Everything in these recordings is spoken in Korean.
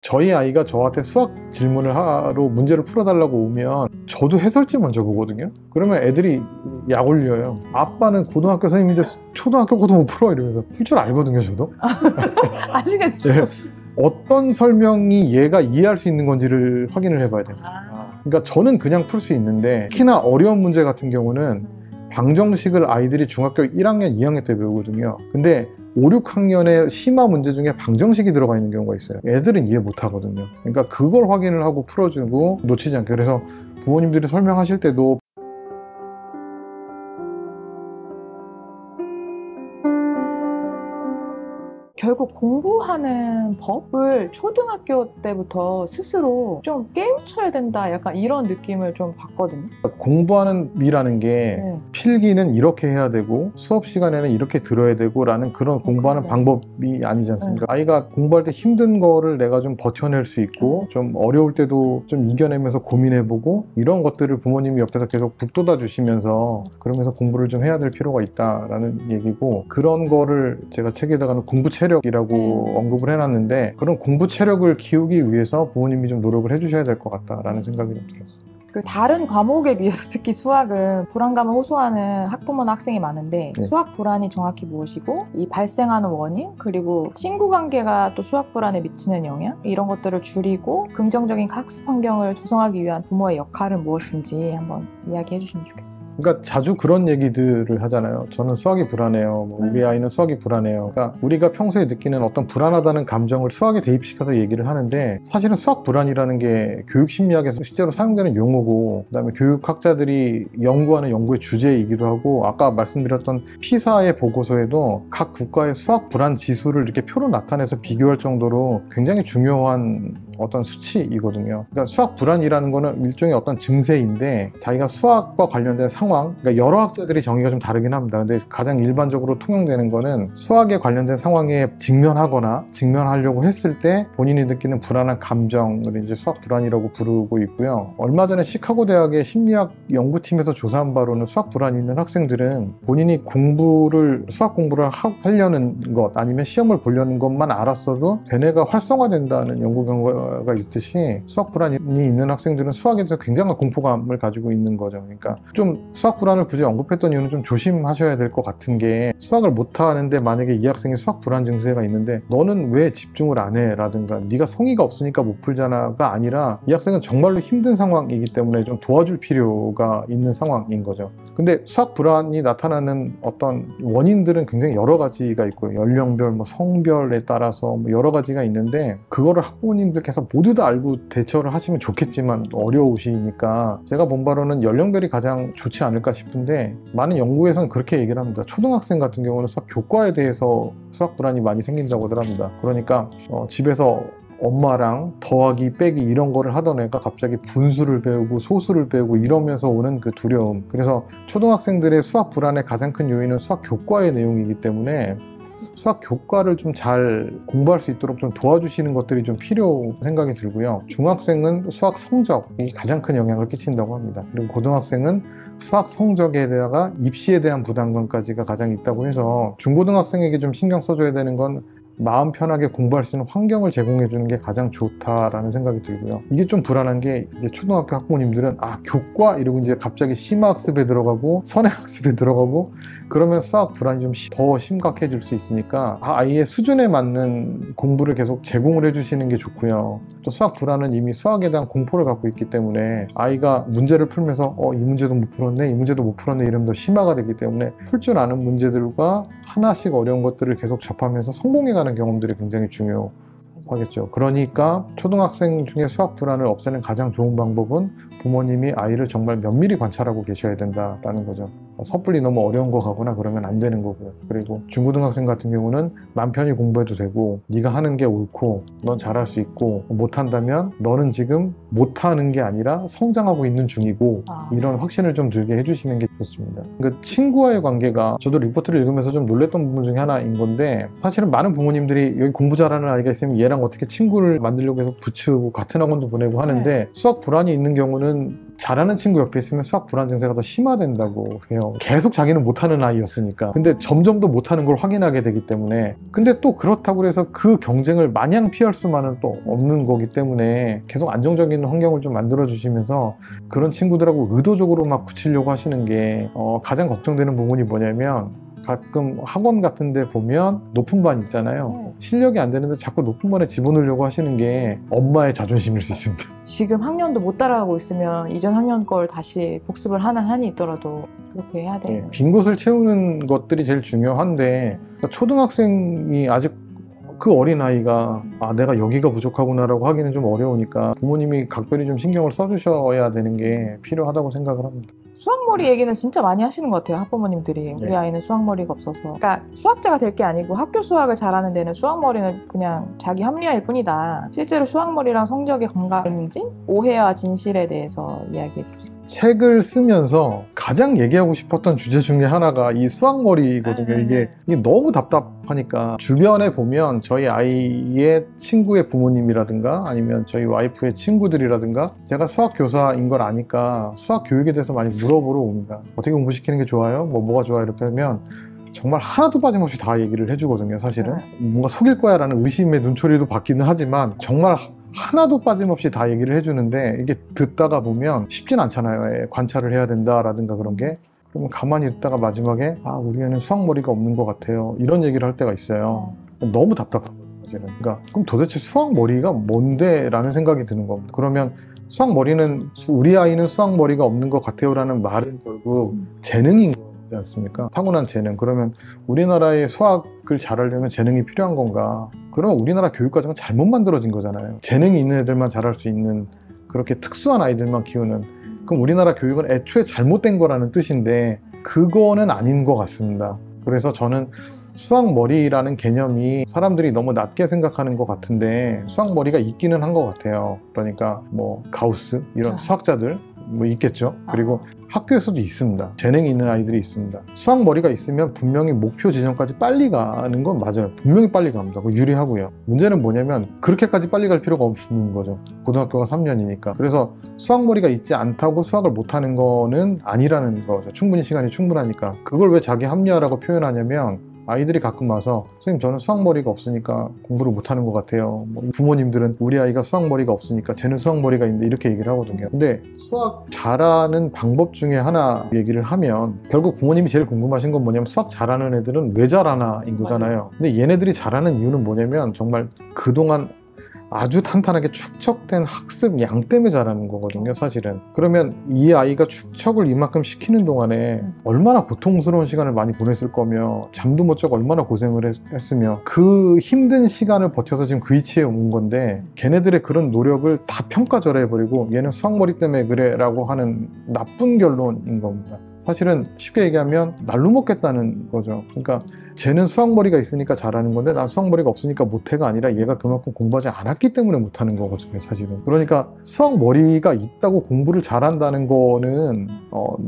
저희 아이가 저한테 수학 질문을 하러 문제를 풀어달라고 오면 저도 해설지 먼저 보거든요. 그러면 애들이 약 올려요. 아빠는 고등학교 선생님인데 초등학교 것도 못 풀어 이러면서 풀 줄 알거든요, 저도. 아시겠죠? 네. 어떤 설명이 얘가 이해할 수 있는 건지를 확인을 해봐야 돼요. 그러니까 저는 그냥 풀 수 있는데 특히나 어려운 문제 같은 경우는 방정식을 아이들이 중학교 1학년, 2학년 때 배우거든요. 근데 5, 6학년의 심화 문제 중에 방정식이 들어가 있는 경우가 있어요. 애들은 이해 못 하거든요. 그러니까 그걸 확인을 하고 풀어주고 놓치지 않게. 그래서 부모님들이 설명하실 때도 결국 공부하는 법을 초등학교 때부터 스스로 좀 깨우쳐야 된다, 약간 이런 느낌을 좀 받거든요. 공부하는 미라는 게 필기는 이렇게 해야 되고 수업 시간에는 이렇게 들어야 되고 라는 그런 공부하는 방법이 아니지 않습니까? 아이가 공부할 때 힘든 거를 내가 좀 버텨낼 수 있고 좀 어려울 때도 좀 이겨내면서 고민해보고 이런 것들을 부모님이 옆에서 계속 북돋아 주시면서 그러면서 공부를 좀 해야 될 필요가 있다라는 얘기고, 그런 거를 제가 책에다가는 공부 체력이라고 언급을 해놨는데, 그런 공부 체력을 키우기 위해서 부모님이 좀 노력을 해주셔야 될 것 같다라는 생각이 좀 들었어요. 그 다른 과목에 비해서 특히 수학은 불안감을 호소하는 학부모나 학생이 많은데 수학 불안이 정확히 무엇이고 이 발생하는 원인, 그리고 친구 관계가 또 수학 불안에 미치는 영향, 이런 것들을 줄이고 긍정적인 학습 환경을 조성하기 위한 부모의 역할은 무엇인지 한번 이야기해 주시면 좋겠어요. 그러니까 자주 그런 얘기들을 하잖아요. 저는 수학이 불안해요. 우리 아이는 수학이 불안해요. 그러니까 우리가 평소에 느끼는 어떤 불안하다는 감정을 수학에 대입시켜서 얘기를 하는데, 사실은 수학 불안이라는 게 교육심리학에서 실제로 사용되는 용어고, 그다음에 교육학자들이 연구하는 연구의 주제이기도 하고, 아까 말씀드렸던 피사의 보고서에도 각 국가의 수학 불안 지수를 이렇게 표로 나타내서 비교할 정도로 굉장히 중요한 어떤 수치이거든요. 그러니까 수학 불안이라는 거는 일종의 어떤 증세인데, 자기가 수학과 관련된 상황, 그러니까 여러 학자들이 정의가 좀 다르긴 합니다. 근데 가장 일반적으로 통용되는 거는 수학에 관련된 상황에 직면하거나 직면하려고 했을 때 본인이 느끼는 불안한 감정을 이제 수학 불안이라고 부르고 있고요. 얼마 전에 시카고 대학의 심리학 연구팀에서 조사한 바로는 수학 불안이 있는 학생들은 본인이 수학 공부를 하려는 것 아니면 시험을 보려는 것만 알았어도 대뇌가 활성화된다는 연구 결과가 있듯이, 수학 불안이 있는 학생들은 수학에 대해서 굉장한 공포감을 가지고 있는 거죠. 그러니까 좀 수학 불안을 굳이 언급했던 이유는 좀 조심하셔야 될 것 같은 게, 수학을 못하는데 만약에 이 학생이 수학 불안 증세가 있는데 너는 왜 집중을 안 해? 라든가 네가 성의가 없으니까 못 풀잖아가 아니라, 이 학생은 정말로 힘든 상황이기 때문에 좀 도와줄 필요가 있는 상황인 거죠. 근데 수학 불안이 나타나는 어떤 원인들은 굉장히 여러 가지가 있고요. 연령별, 성별에 따라서 여러 가지가 있는데, 그거를 학부모님들께서 모두 다 알고 대처를 하시면 좋겠지만 어려우시니까 제가 본 바로는 연령별이 가장 좋지 않을까 싶은데, 많은 연구에서는 그렇게 얘기를 합니다. 초등학생 같은 경우는 수학 교과에 대해서 수학 불안이 많이 생긴다고들 합니다. 그러니까 집에서 엄마랑 더하기 빼기 이런 거를 하던 애가 갑자기 분수를 배우고 소수를 배우고 이러면서 오는 그 두려움, 그래서 초등학생들의 수학 불안의 가장 큰 요인은 수학 교과의 내용이기 때문에 수학 교과를 좀 잘 공부할 수 있도록 좀 도와주시는 것들이 좀 필요 생각이 들고요. 중학생은 수학 성적이 가장 큰 영향을 끼친다고 합니다. 그리고 고등학생은 수학 성적에다가 입시에 대한 부담감까지가 가장 있다고 해서, 중고등학생에게 좀 신경 써줘야 되는 건 마음 편하게 공부할 수 있는 환경을 제공해 주는 게 가장 좋다라는 생각이 들고요. 이게 좀 불안한 게, 이제 초등학교 학부모님들은 교과 이러고 이제 갑자기 심화학습에 들어가고 선행학습에 들어가고 그러면 수학 불안이 좀 더 심각해질 수 있으니까 아이의 수준에 맞는 공부를 계속 제공을 해주시는 게 좋고요. 또 수학 불안은 이미 수학에 대한 공포를 갖고 있기 때문에 아이가 문제를 풀면서 이 문제도 못 풀었네, 이 문제도 못 풀었네 이러면 더 심화가 되기 때문에, 풀 줄 아는 문제들과 하나씩 어려운 것들을 계속 접하면서 성공해가는 경험들이 굉장히 중요하겠죠. 그러니까 초등학생 중에 수학 불안을 없애는 가장 좋은 방법은 부모님이 아이를 정말 면밀히 관찰하고 계셔야 된다라는 거죠. 섣불리 너무 어려운 거 가거나 그러면 안 되는 거고요. 그리고 중고등학생 같은 경우는 맘 편히 공부해도 되고, 네가 하는 게 옳고 넌 잘할 수 있고, 못한다면 너는 지금 못하는 게 아니라 성장하고 있는 중이고, 이런 확신을 좀 들게 해주시는 게 좋습니다. 그러니까 친구와의 관계가, 저도 리포트를 읽으면서 좀 놀랬던 부분 중에 하나인 건데, 사실은 많은 부모님들이 여기 공부 잘하는 아이가 있으면 얘랑 어떻게 친구를 만들려고 해서 붙이고 같은 학원도 보내고 하는데, 수학 불안이 있는 경우는 잘하는 친구 옆에 있으면 수학 불안 증세가 더 심화된다고 해요. 계속 자기는 못하는 아이였으니까. 근데 점점 더 못하는 걸 확인하게 되기 때문에, 근데 또 그렇다고 해서 그 경쟁을 마냥 피할 수만은 또 없는 거기 때문에 계속 안정적인 환경을 좀 만들어 주시면서 그런 친구들하고 의도적으로 막 붙이려고 하시는 게 가장 걱정되는 부분이 뭐냐면, 가끔 학원 같은 데 보면 높은 반 있잖아요. 실력이 안 되는데 자꾸 높은 반에 집어넣으려고 하시는 게 엄마의 자존심일 수 있습니다. 지금 학년도 못 따라가고 있으면 이전 학년 걸 다시 복습을 하는 한이 있더라도 그렇게 해야 돼요. 빈 곳을 채우는 것들이 제일 중요한데, 그러니까 초등학생이 아직 그 어린아이가 내가 여기가 부족하구나라고 하기는 좀 어려우니까 부모님이 각별히 좀 신경을 써주셔야 되는 게 필요하다고 생각을 합니다. 수학머리 얘기는 진짜 많이 하시는 것 같아요, 학부모님들이. 우리 아이는 수학머리가 없어서. 그러니까 수학자가 될 게 아니고 학교 수학을 잘하는 데는 수학머리는 그냥 자기 합리화일 뿐이다. 실제로 수학머리랑 성적의 건강인지 오해와 진실에 대해서 이야기해 주세요. 책을 쓰면서 가장 얘기하고 싶었던 주제 중에 하나가 이 수학머리거든요. 이게 너무 답답하니까 주변에 보면 저희 아이의 친구의 부모님이라든가 아니면 저희 와이프의 친구들이라든가 제가 수학 교사인 걸 아니까 수학 교육에 대해서 많이 물어보러 옵니다. 어떻게 공부시키는 게 좋아요? 뭐가 좋아요? 이렇게 하면 정말 하나도 빠짐없이 다 얘기를 해주거든요. 사실은 뭔가 속일 거야 라는 의심의 눈초리도 받기는 하지만 정말 하나도 빠짐없이 다 얘기를 해주는데, 이게 듣다가 보면 쉽진 않잖아요. 관찰을 해야 된다라든가 그런 게. 그러면 가만히 듣다가 마지막에 우리 애는 수학머리가 없는 것 같아요, 이런 얘기를 할 때가 있어요. 너무 답답하거든요, 사실은. 그러니까 그럼 도대체 수학머리가 뭔데? 라는 생각이 드는 겁니다. 그러면 수학머리는, 우리 아이는 수학머리가 없는 것 같아요 라는 말은 결국 재능인 거지 않습니까? 타고난 재능. 그러면 우리나라의 수학을 잘하려면 재능이 필요한 건가? 그러면 우리나라 교육과정은 잘못 만들어진 거잖아요. 재능이 있는 애들만 잘할 수 있는, 그렇게 특수한 아이들만 키우는. 그럼 우리나라 교육은 애초에 잘못된 거라는 뜻인데 그거는 아닌 것 같습니다. 그래서 저는 수학머리라는 개념이 사람들이 너무 낮게 생각하는 것 같은데 수학머리가 있기는 한 것 같아요. 그러니까 뭐 가우스 이런 수학자들 뭐 있겠죠. 그리고 학교에서도 있습니다. 재능이 있는 아이들이 있습니다. 수학머리가 있으면 분명히 목표 지점까지 빨리 가는 건 맞아요. 분명히 빨리 갑니다. 유리하고요. 문제는 뭐냐면 그렇게까지 빨리 갈 필요가 없는 거죠. 고등학교가 3년이니까. 그래서 수학머리가 있지 않다고 수학을 못하는 거는 아니라는 거죠. 충분히 시간이 충분하니까. 그걸 왜 자기 합리화라고 표현하냐면, 아이들이 가끔 와서 선생님 저는 수학머리가 없으니까 공부를 못하는 것 같아요. 부모님들은 우리 아이가 수학머리가 없으니까 쟤는 수학머리가 있는데 이렇게 얘기를 하거든요. 근데 수학 잘하는 방법 중에 하나 얘기를 하면 결국 부모님이 제일 궁금하신 건 뭐냐면 수학 잘하는 애들은 왜 잘하나 인 거잖아요. 근데 얘네들이 잘하는 이유는 뭐냐면 정말 그동안 아주 탄탄하게 축적된 학습 양 때문에 잘하는 거거든요, 사실은. 그러면 이 아이가 축적을 이만큼 시키는 동안에 얼마나 고통스러운 시간을 많이 보냈을 거며 잠도 못 자고 얼마나 고생을 했으며 그 힘든 시간을 버텨서 지금 그 위치에 온 건데 걔네들의 그런 노력을 다 평가절하해버리고 얘는 수학머리 때문에 그래 라고 하는 나쁜 결론인 겁니다. 사실은 쉽게 얘기하면 날로 먹겠다는 거죠. 그러니까 쟤는 수학머리가 있으니까 잘하는 건데 난 수학머리가 없으니까 못해가 아니라 얘가 그만큼 공부하지 않았기 때문에 못하는 거거든요, 사실은. 그러니까 수학머리가 있다고 공부를 잘한다는 거는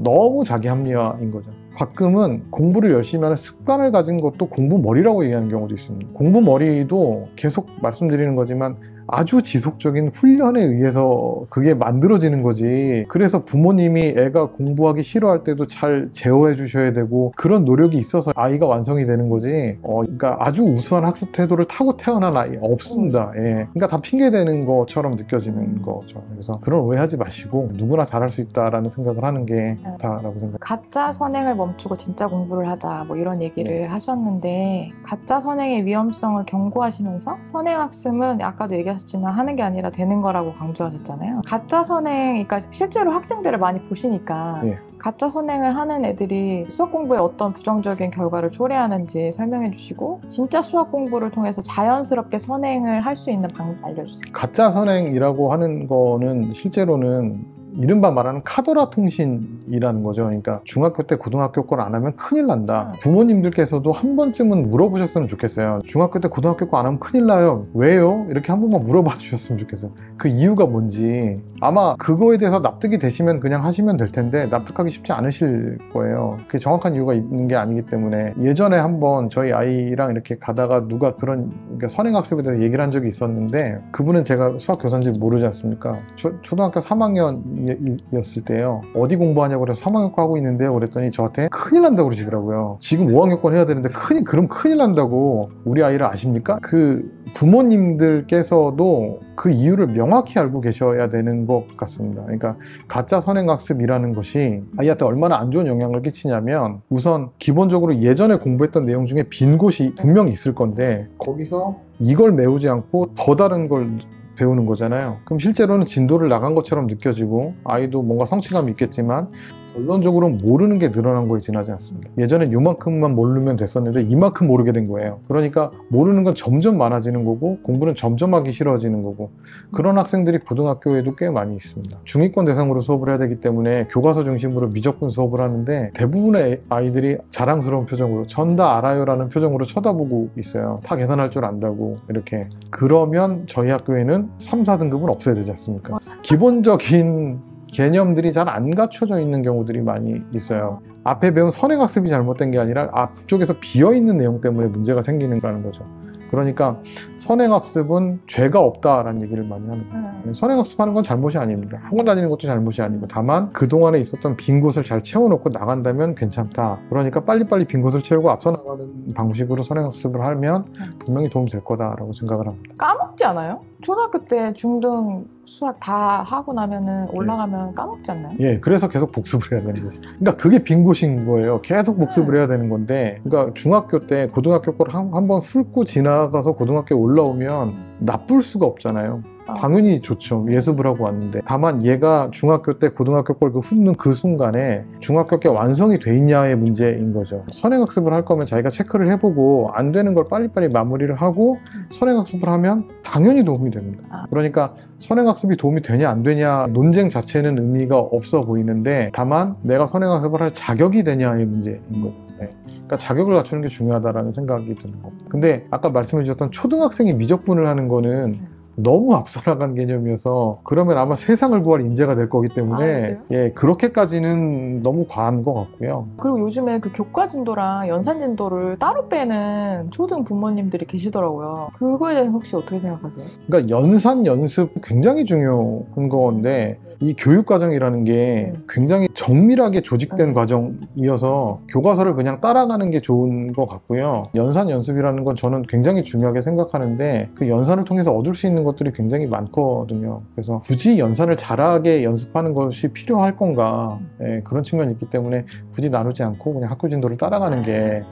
너무 자기 합리화인 거죠. 가끔은 공부를 열심히 하는 습관을 가진 것도 공부머리라고 얘기하는 경우도 있습니다. 공부머리도 계속 말씀드리는 거지만 아주 지속적인 훈련에 의해서 그게 만들어지는 거지. 그래서 부모님이 애가 공부하기 싫어할 때도 잘 제어해 주셔야 되고 그런 노력이 있어서 아이가 완성이 되는 거지. 그러니까 아주 우수한 학습 태도를 타고 태어난 아이 없습니다. 예. 그러니까 다 핑계대는 것처럼 느껴지는 거죠. 그래서 그런 오해하지 마시고 누구나 잘할 수 있다라는 생각을 하는 게 좋다라고 생각합니다. 가짜 선행을 멈추고 진짜 공부를 하자 뭐 이런 얘기를 하셨는데, 가짜 선행의 위험성을 경고하시면서 선행학습은 아까도 얘기하셨지만 하는 게 아니라 되는 거라고 강조하셨잖아요. 가짜 선행, 그러니까 실제로 학생들을 많이 보시니까 가짜 선행을 하는 애들이 수학 공부에 어떤 부정적인 결과를 초래하는지 설명해 주시고, 진짜 수학 공부를 통해서 자연스럽게 선행을 할 수 있는 방법 알려주세요. 가짜 선행이라고 하는 거는 실제로는 이른바 말하는 카더라 통신이라는 거죠. 그러니까 중학교 때 고등학교 걸 안 하면 큰일 난다. 부모님들께서도 한 번쯤은 물어보셨으면 좋겠어요. 중학교 때 고등학교 거 안 하면 큰일 나요. 왜요? 이렇게 한 번만 물어봐 주셨으면 좋겠어요. 그 이유가 뭔지. 아마 그거에 대해서 납득이 되시면 그냥 하시면 될 텐데 납득하기 쉽지 않으실 거예요. 그게 정확한 이유가 있는 게 아니기 때문에. 예전에 한번 저희 아이랑 이렇게 가다가 누가 그러니까 선행학습에 대해서 얘기를 한 적이 있었는데, 그분은 제가 수학 교사인지 모르지 않습니까? 초등학교 3학년 3학년이었을 때요. 어디 공부하냐고 그래서 3학년과 하고 있는데요. 그랬더니 저한테 큰일 난다고 그러시더라고요. 지금 5학년권 해야 되는데 그럼 큰일 난다고. 우리 아이를 아십니까? 그 부모님들께서도 그 이유를 명확히 알고 계셔야 되는 것 같습니다. 그러니까 가짜 선행학습이라는 것이 아이한테 얼마나 안 좋은 영향을 끼치냐면, 우선 기본적으로 예전에 공부했던 내용 중에 빈 곳이 분명히 있을 건데 거기서 이걸 메우지 않고 더 다른 걸 배우는 거잖아요. 그럼 실제로는 진도를 나간 것처럼 느껴지고 아이도 뭔가 성취감이 있겠지만 결론적으로는 모르는 게 늘어난 거에 지나지 않습니다. 예전엔 요만큼만 모르면 됐었는데 이만큼 모르게 된 거예요. 그러니까 모르는 건 점점 많아지는 거고 공부는 점점 하기 싫어지는 거고, 그런 학생들이 고등학교에도 꽤 많이 있습니다. 중위권 대상으로 수업을 해야 되기 때문에 교과서 중심으로 미적분 수업을 하는데 대부분의 아이들이 자랑스러운 표정으로 전 다 알아요 라는 표정으로 쳐다보고 있어요. 다 계산할 줄 안다고 이렇게. 그러면 저희 학교에는 3, 4등급은 없어야 되지 않습니까? 기본적인 개념들이 잘 안 갖춰져 있는 경우들이 많이 있어요. 앞에 배운 선행학습이 잘못된 게 아니라 앞쪽에서 비어있는 내용 때문에 문제가 생기는 거라는 거죠. 그러니까 선행학습은 죄가 없다라는 얘기를 많이 하는 거예요. 선행학습하는 건 잘못이 아닙니다. 학원 다니는 것도 잘못이 아니고, 다만 그동안에 있었던 빈 곳을 잘 채워놓고 나간다면 괜찮다. 그러니까 빨리빨리 빈 곳을 채우고 앞서 나가는 방식으로 선행학습을 하면 분명히 도움이 될 거다라고 생각을 합니다. 까먹지 않아요? 초등학교 때 중등 수학 다 하고 나면은 올라가면 까먹지 않나요? 예, 그래서 계속 복습을 해야 되는 거죠. 그러니까 그게 빈 곳인 거예요. 계속 복습을 해야 되는 건데, 그러니까 중학교 때 고등학교 걸 한번 훑고 지나가서 고등학교에 올라오면 나쁠 수가 없잖아요. 당연히 좋죠. 예습을 하고 왔는데. 다만 얘가 중학교 때 고등학교 걸 훑는 그 순간에 중학교 게 완성이 돼 있냐의 문제인 거죠. 선행학습을 할 거면 자기가 체크를 해보고 안 되는 걸 빨리빨리 마무리를 하고 선행학습을 하면 당연히 도움이 됩니다. 그러니까 선행학습이 도움이 되냐 안 되냐 논쟁 자체는 의미가 없어 보이는데, 다만 내가 선행학습을 할 자격이 되냐의 문제인 거죠. 그러니까 자격을 갖추는 게 중요하다라는 생각이 드는 겁니다. 근데 아까 말씀해 주셨던 초등학생이 미적분을 하는 거는 너무 앞서 나간 개념이어서, 그러면 아마 세상을 구할 인재가 될 거기 때문에 예, 그렇게까지는 너무 과한 것 같고요. 그리고 요즘에 그 교과 진도랑 연산 진도를 따로 빼는 초등 부모님들이 계시더라고요. 그거에 대해서 혹시 어떻게 생각하세요? 그러니까 연산 연습 굉장히 중요한 건데, 이 교육과정이라는 게 굉장히 정밀하게 조직된 과정이어서 교과서를 그냥 따라가는 게 좋은 것 같고요. 연산 연습이라는 건 저는 굉장히 중요하게 생각하는데, 그 연산을 통해서 얻을 수 있는 것들이 굉장히 많거든요. 그래서 굳이 연산을 잘하게 연습하는 것이 필요할 건가, 그런 측면이 있기 때문에 굳이 나누지 않고 그냥 학교 진도를 따라가는 게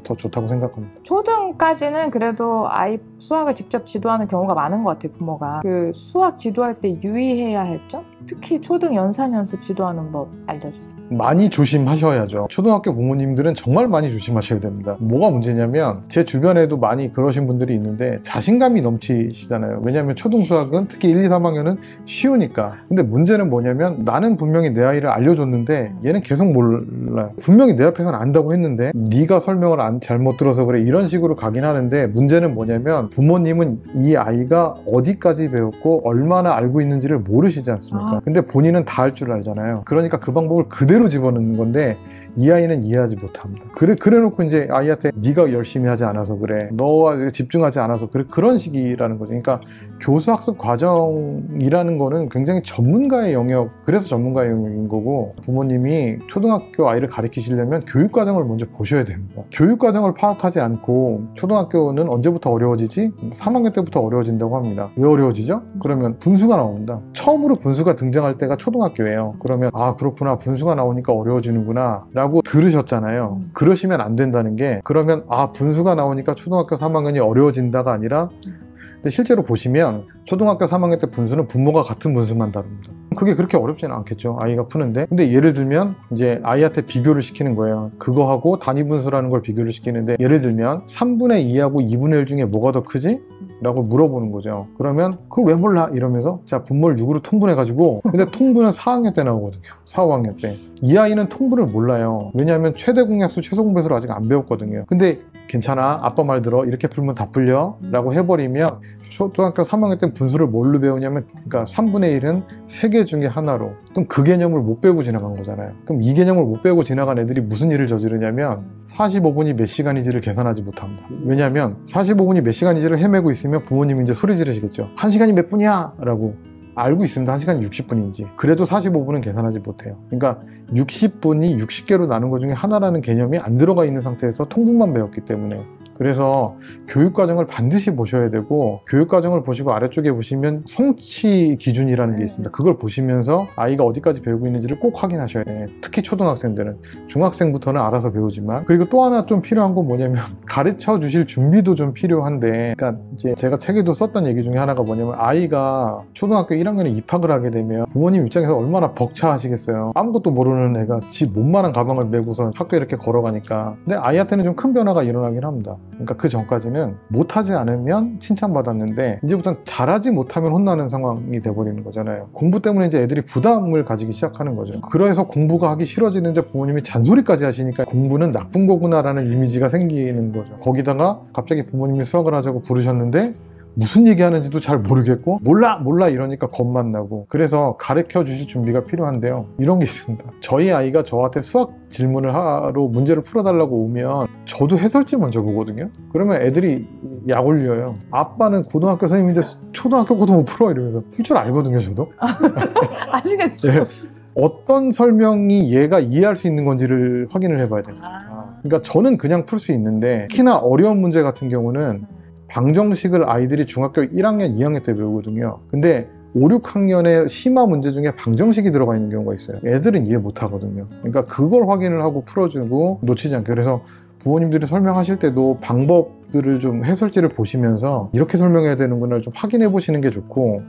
더 좋다고 생각합니다. 초등까지는 그래도 아이 수학을 직접 지도하는 경우가 많은 것 같아요, 부모가. 그 수학 지도할 때 유의해야 할 점? 특히 초등 연산 연습 지도하는 법 알려주세요. 많이 조심하셔야죠. 초등학교 부모님들은 정말 많이 조심하셔야 됩니다. 뭐가 문제냐면, 제 주변에도 많이 그러신 분들이 있는데 자신감이 넘치시잖아요. 왜냐하면 초등수학은 특히 1, 2, 3학년은 쉬우니까. 근데 문제는 뭐냐면, 나는 분명히 내 아이를 알려줬는데 얘는 계속 몰라요. 분명히 내 앞에서는 안다고 했는데 네가 설명을 잘못 들어서 그래, 이런 식으로 가긴 하는데, 문제는 뭐냐면 부모님은 이 아이가 어디까지 배웠고 얼마나 알고 있는지를 모르시지 않습니까? 근데 본인은 다 할 줄 알잖아요. 그러니까 그 방법을 그대로 집어넣는 건데 이 아이는 이해하지 못합니다. 그래 놓고 이제 아이한테 네가 열심히 하지 않아서 그래, 너와 집중하지 않아서 그래, 그런 식이라는 거죠. 그러니까 교수학습 과정이라는 거는 굉장히 전문가의 영역, 그래서 전문가의 영역인 거고, 부모님이 초등학교 아이를 가르치시려면 교육과정을 먼저 보셔야 됩니다. 교육과정을 파악하지 않고 초등학교는 언제부터 어려워지지? 3학년 때부터 어려워진다고 합니다. 왜 어려워지죠? 그러면 분수가 나옵니다. 처음으로 분수가 등장할 때가 초등학교예요. 그러면 아, 그렇구나, 분수가 나오니까 어려워지는구나 라고 들으셨잖아요. 그러시면 안 된다는 게, 그러면 아, 분수가 나오니까 초등학교 3학년이 어려워진다가 아니라, 근데 실제로 보시면 초등학교 3학년 때 분수는 분모가 같은 분수만 다릅니다. 그게 그렇게 어렵지는 않겠죠, 아이가 푸는데. 근데 예를 들면 이제 아이한테 비교를 시키는 거예요. 그거하고 단위 분수라는 걸 비교를 시키는데, 예를 들면 3분의 2하고 2분의 1 중에 뭐가 더 크지? 라고 물어보는 거죠. 그러면 그걸 왜 몰라? 이러면서 자, 분모를 6으로 통분해가지고, 근데 통분은 4학년 때 나오거든요. 4, 5학년 때. 이 아이는 통분을 몰라요. 왜냐하면 최대 공약수, 최소 공배수를 아직 안 배웠거든요. 근데 괜찮아, 아빠 말 들어, 이렇게 풀면 다 풀려 라고 해버리면, 초등학교 3학년 때 분수를 뭘로 배우냐면, 그러니까 3분의 1은 3개 중에 하나로. 그럼 그 개념을 못 배우고 지나간 거잖아요. 그럼 이 개념을 못 배우고 지나간 애들이 무슨 일을 저지르냐면 45분이 몇 시간인지를 계산하지 못합니다. 왜냐하면 45분이 몇 시간인지를 헤매고 있으면 부모님이 이제 소리 지르시겠죠. 1시간이 몇 분이야? 라고. 알고 있습니다. 1시간이 60분인지. 그래도 45분은 계산하지 못해요. 그러니까 60분이 60개로 나눈 것 중에 하나라는 개념이 안 들어가 있는 상태에서 통분만 배웠기 때문에. 그래서 교육과정을 반드시 보셔야 되고, 교육과정을 보시고 아래쪽에 보시면 성취 기준이라는 게 있습니다. 그걸 보시면서 아이가 어디까지 배우고 있는지를 꼭 확인하셔야 돼요. 특히 초등학생들은. 중학생부터는 알아서 배우지만. 그리고 또 하나 좀 필요한 건 뭐냐면 가르쳐 주실 준비도 좀 필요한데, 그러니까 이제 제가 책에도 썼던 얘기 중에 하나가 뭐냐면, 아이가 초등학교 1학년에 입학을 하게 되면 부모님 입장에서 얼마나 벅차하시겠어요. 아무것도 모르는 애가 지 몸만한 가방을 메고서 학교에 이렇게 걸어가니까. 근데 아이한테는 좀 큰 변화가 일어나긴 합니다. 그러니까 그 전까지는 못하지 않으면 칭찬받았는데, 이제부터는 잘하지 못하면 혼나는 상황이 돼버리는 거잖아요. 공부 때문에 이제 애들이 부담을 가지기 시작하는 거죠. 그래서 공부가 하기 싫어지는데 부모님이 잔소리까지 하시니까 공부는 나쁜 거구나라는 이미지가 생기는 거죠. 거기다가 갑자기 부모님이 수학을 하자고 부르셨는데 무슨 얘기하는지도 잘 모르겠고 몰라 이러니까 겁만 나고. 그래서 가르쳐 주실 준비가 필요한데요, 이런 게 있습니다. 저희 아이가 저한테 수학 질문을 하러 문제를 풀어달라고 오면 저도 해설지 먼저 보거든요. 그러면 애들이 약 올려요. 아빠는 고등학교 선생님인데 초등학교 것도 못 풀어 이러면서. 풀 줄 알거든요, 저도. 아시겠죠? 네. 어떤 설명이 얘가 이해할 수 있는 건지를 확인을 해봐야 돼요. 그러니까 저는 그냥 풀 수 있는데, 특히나 어려운 문제 같은 경우는 방정식을 아이들이 중학교 1학년, 2학년 때 배우거든요. 근데 5, 6학년의 심화 문제 중에 방정식이 들어가 있는 경우가 있어요. 애들은 이해 못 하거든요. 그러니까 그걸 확인을 하고 풀어주고 놓치지 않게. 그래서 부모님들이 설명하실 때도 방법들을 좀 해설지를 보시면서 이렇게 설명해야 되는구나 좀 확인해 보시는 게 좋고,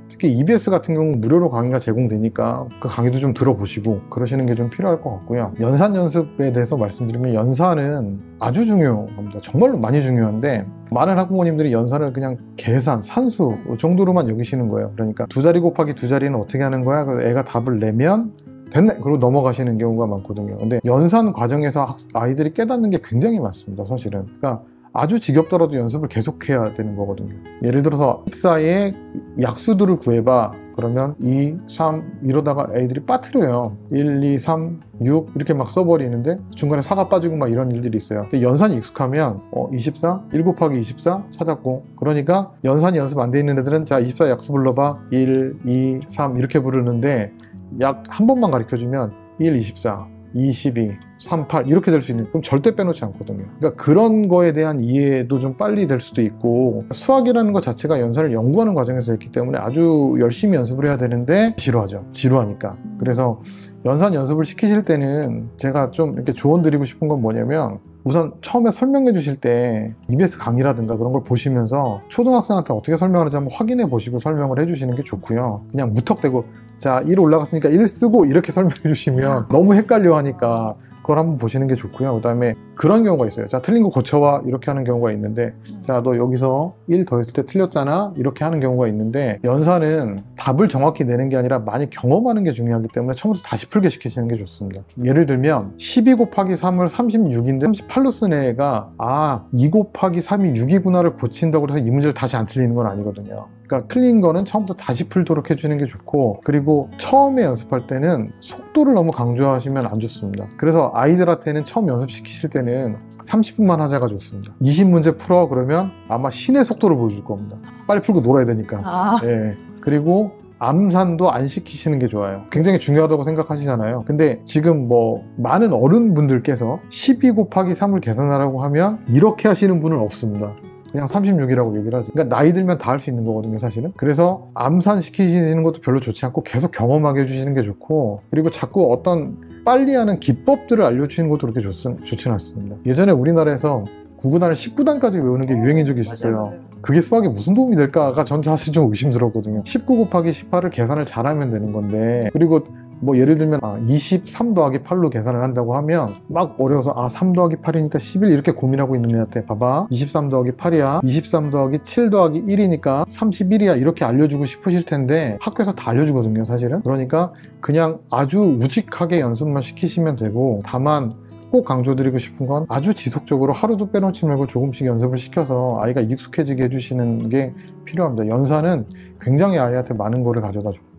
특히 EBS 같은 경우 무료로 강의가 제공되니까 그 강의도 좀 들어보시고 그러시는 게 좀 필요할 것 같고요. 연산 연습에 대해서 말씀드리면, 연산은 아주 중요합니다. 정말로 많이 중요한데, 많은 학부모님들이 연산을 그냥 계산, 산수 정도로만 여기시는 거예요. 그러니까 두 자리 곱하기 두 자리는 어떻게 하는 거야? 그래서 애가 답을 내면 됐네! 그리고 넘어가시는 경우가 많거든요. 근데 연산 과정에서 아이들이 깨닫는 게 굉장히 많습니다, 사실은. 그러니까 아주 지겹더라도 연습을 계속해야 되는 거거든요. 예를 들어서 입사에 약수들을 구해봐. 그러면 2, 3 이러다가 애들이 빠뜨려요. 1, 2, 3, 6 이렇게 막 써버리는데 중간에 4가 빠지고 막 이런 일들이 있어요. 근데 연산이 익숙하면 24? 1 곱하기 24? 찾았고. 그러니까 연산이 연습 안 돼 있는 애들은 자 24 약수 불러봐. 1, 2, 3 이렇게 부르는데, 약 한 번만 가르쳐주면 1, 24 22, 38 이렇게 될 수 있는, 그럼 절대 빼놓지 않거든요. 그러니까 그런 거에 대한 이해도 좀 빨리 될 수도 있고, 수학이라는 것 자체가 연산을 연구하는 과정에서 있기 때문에 아주 열심히 연습을 해야 되는데 지루하죠. 지루하니까. 그래서 연산 연습을 시키실 때는 제가 좀 이렇게 조언 드리고 싶은 건 뭐냐면, 우선 처음에 설명해 주실 때 EBS 강의라든가 그런 걸 보시면서 초등학생한테 어떻게 설명하는지 한번 확인해 보시고 설명을 해 주시는 게 좋고요. 그냥 무턱대고 자 1 올라갔으니까 1 쓰고 이렇게 설명해 주시면 너무 헷갈려 하니까 그걸 한번 보시는 게 좋고요. 그 다음에 그런 경우가 있어요. 자, 틀린 거 고쳐와 이렇게 하는 경우가 있는데, 자, 너 여기서 1 더했을 때 틀렸잖아 이렇게 하는 경우가 있는데, 연산은 답을 정확히 내는 게 아니라 많이 경험하는 게 중요하기 때문에 처음부터 다시 풀게 시키시는 게 좋습니다. 예를 들면 12 곱하기 3을 36인데 38로 쓴 애가 2 곱하기 3이 6이구나를 고친다고 해서 이 문제를 다시 안 틀리는 건 아니거든요. 그러니까 틀린 거는 처음부터 다시 풀도록 해주는 게 좋고, 그리고 처음에 연습할 때는 속도를 너무 강조하시면 안 좋습니다. 그래서 아이들한테는 처음 연습시키실 때는 30분만 하자가 좋습니다. 20문제 풀어 그러면 아마 신의 속도를 보여줄 겁니다. 빨리 풀고 놀아야 되니까. 예. 그리고 암산도 안 시키시는 게 좋아요. 굉장히 중요하다고 생각하시잖아요. 근데 지금 뭐 많은 어른분들께서 12 곱하기 3을 계산하라고 하면 이렇게 하시는 분은 없습니다. 그냥 36이라고 얘기를 하죠. 그러니까 나이 들면 다 할 수 있는 거거든요, 사실은. 그래서 암산 시키시는 것도 별로 좋지 않고 계속 경험하게 해주시는 게 좋고, 그리고 자꾸 어떤 빨리 하는 기법들을 알려주시는 것도 그렇게 좋지는 않습니다. 예전에 우리나라에서 9구단을 19단까지 외우는 게 유행인 적이 있었어요. 맞아요. 그게 수학에 무슨 도움이 될까가 전 사실 좀 의심스럽거든요. 19 곱하기 18을 계산을 잘하면 되는 건데, 그리고 뭐 예를 들면 23 더하기 8로 계산을 한다고 하면 막 어려워서 3 더하기 8이니까 11 이렇게 고민하고 있는 애한테 봐봐 23 더하기 8이야 23 더하기 7 더하기 1이니까 31이야 이렇게 알려주고 싶으실 텐데 학교에서 다 알려주거든요, 사실은. 그러니까 그냥 아주 우직하게 연습만 시키시면 되고, 다만 꼭 강조드리고 싶은 건 아주 지속적으로 하루도 빼놓지 말고 조금씩 연습을 시켜서 아이가 익숙해지게 해주시는 게 필요합니다. 연산은 굉장히 아이한테 많은 거를 가져다 줍니다.